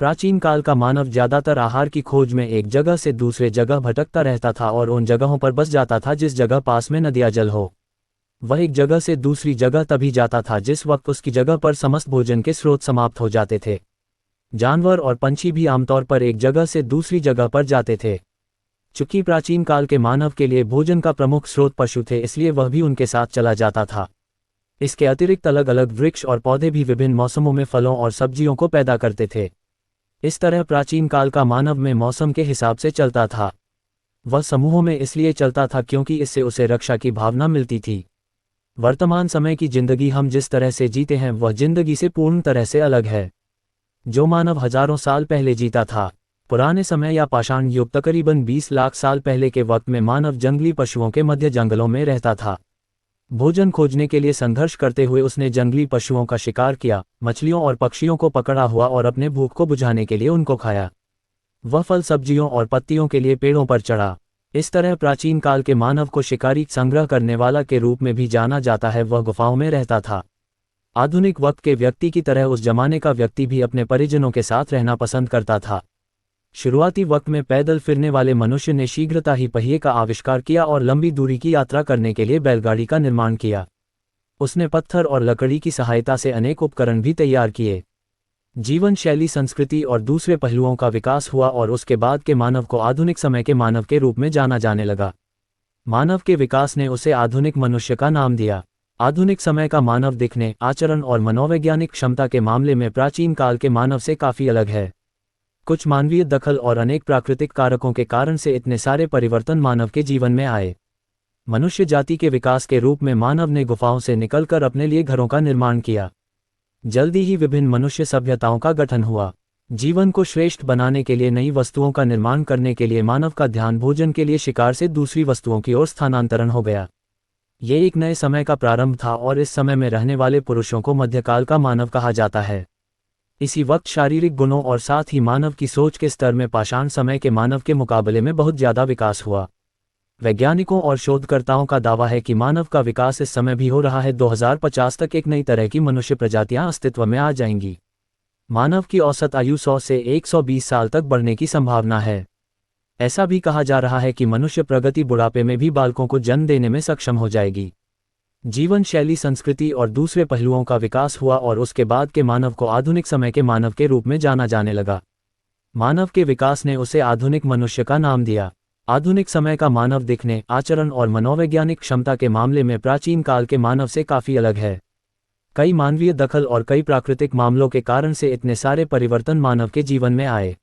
प्राचीन काल का मानव ज्यादातर आहार की खोज में एक जगह से दूसरे जगह भटकता रहता था और उन जगहों पर बस जाता था जिस जगह पास में नदियाँ जल हो। वह एक जगह से दूसरी जगह तभी जाता था जिस वक्त उसकी जगह पर समस्त भोजन के स्रोत समाप्त हो जाते थे। जानवर और पंछी भी आमतौर पर एक जगह से दूसरी जगह पर जाते थे। चूंकि प्राचीन काल के मानव के लिए भोजन का प्रमुख स्रोत पशु थे, इसलिए वह भी उनके साथ चला जाता था। इसके अतिरिक्त अलग अलग वृक्ष और पौधे भी विभिन्न मौसमों में फलों और सब्जियों को पैदा करते थे। इस तरह प्राचीन काल का मानव में मौसम के हिसाब से चलता था। वह समूहों में इसलिए चलता था क्योंकि इससे उसे रक्षा की भावना मिलती थी। वर्तमान समय की जिंदगी हम जिस तरह से जीते हैं वह जिंदगी से पूर्ण तरह से अलग है। जो मानव हजारों साल पहले जीता था, पुराने समय या पाषाण युग तकरीबन 20 लाख साल पहले के वक्त में मानव जंगली पशुओं के मध्य जंगलों में रहता था। भोजन खोजने के लिए संघर्ष करते हुए उसने जंगली पशुओं का शिकार किया, मछलियों और पक्षियों को पकड़ा हुआ और अपने भूख को बुझाने के लिए उनको खाया। वह फल सब्जियों और पत्तियों के लिए पेड़ों पर चढ़ा। इस तरह प्राचीन काल के मानव को शिकारी संग्रह करने वाला के रूप में भी जाना जाता है। वह गुफाओं में रहता था। आधुनिक वक्त के व्यक्ति की तरह उस जमाने का व्यक्ति भी अपने परिजनों के साथ रहना पसंद करता था। शुरुआती वक्त में पैदल फिरने वाले मनुष्य ने शीघ्रता ही पहिए का आविष्कार किया और लंबी दूरी की यात्रा करने के लिए बैलगाड़ी का निर्माण किया। उसने पत्थर और लकड़ी की सहायता से अनेक उपकरण भी तैयार किए। जीवन शैली, संस्कृति और दूसरे पहलुओं का विकास हुआ और उसके बाद के मानव को आधुनिक समय के मानव के रूप में जाना जाने लगा। मानव के विकास ने उसे आधुनिक मनुष्य का नाम दिया। आधुनिक समय का मानव दिखने, आचरण और मनोवैज्ञानिक क्षमता के मामले में प्राचीन काल के मानव से काफ़ी अलग है। कुछ मानवीय दखल और अनेक प्राकृतिक कारकों के कारण से इतने सारे परिवर्तन मानव के जीवन में आए। मनुष्य जाति के विकास के रूप में मानव ने गुफाओं से निकलकर अपने लिए घरों का निर्माण किया। जल्दी ही विभिन्न मनुष्य सभ्यताओं का गठन हुआ। जीवन को श्रेष्ठ बनाने के लिए नई वस्तुओं का निर्माण करने के लिए मानव का ध्यान भोजन के लिए शिकार से दूसरी वस्तुओं की ओर स्थानांतरण हो गया। ये एक नए समय का प्रारंभ था और इस समय में रहने वाले पुरुषों को मध्यकाल का मानव कहा जाता है। इसी वक्त शारीरिक गुणों और साथ ही मानव की सोच के स्तर में पाषाण समय के मानव के मुकाबले में बहुत ज़्यादा विकास हुआ। वैज्ञानिकों और शोधकर्ताओं का दावा है कि मानव का विकास इस समय भी हो रहा है। 2050 तक एक नई तरह की मनुष्य प्रजातियां अस्तित्व में आ जाएंगी। मानव की औसत आयु 100 से 120 साल तक बढ़ने की संभावना है। ऐसा भी कहा जा रहा है कि मनुष्य प्रगति बुढ़ापे में भी बालकों को जन्म देने में सक्षम हो जाएगी। जीवन शैली, संस्कृति और दूसरे पहलुओं का विकास हुआ और उसके बाद के मानव को आधुनिक समय के मानव के रूप में जाना जाने लगा। मानव के विकास ने उसे आधुनिक मनुष्य का नाम दिया। आधुनिक समय का मानव दिखने, आचरण और मनोवैज्ञानिक क्षमता के मामले में प्राचीन काल के मानव से काफ़ी अलग है। कई मानवीय दखल और कई प्राकृतिक मामलों के कारण से इतने सारे परिवर्तन मानव के जीवन में आए।